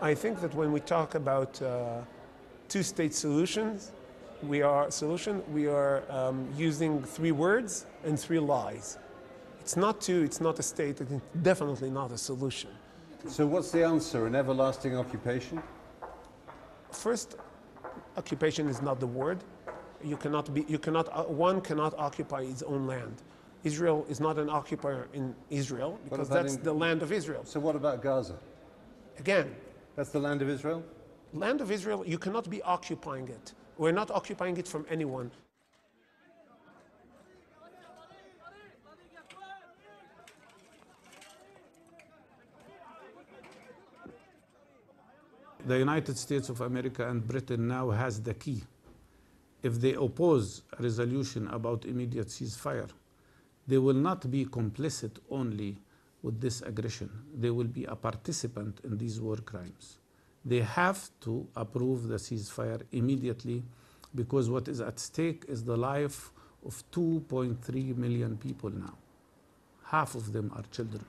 I think that when we talk about two-state solutions, we are using three words and three lies. It's not two, it's not a state, it's definitely not a solution. So what's the answer? An everlasting occupation? First, occupation is not the word. One cannot occupy its own land. Israel is not an occupier in Israel because that's the land of Israel. So what about Gaza? Again, that's the land of Israel? Land of Israel, you cannot be occupying it. We're not occupying it from anyone. The United States of America and Britain now has the key. If they oppose a resolution about immediate ceasefire, they will not be complicit only with this aggression. They will be a participant in these war crimes. They have to approve the ceasefire immediately because what is at stake is the life of 2.3 million people now. Half of them are children.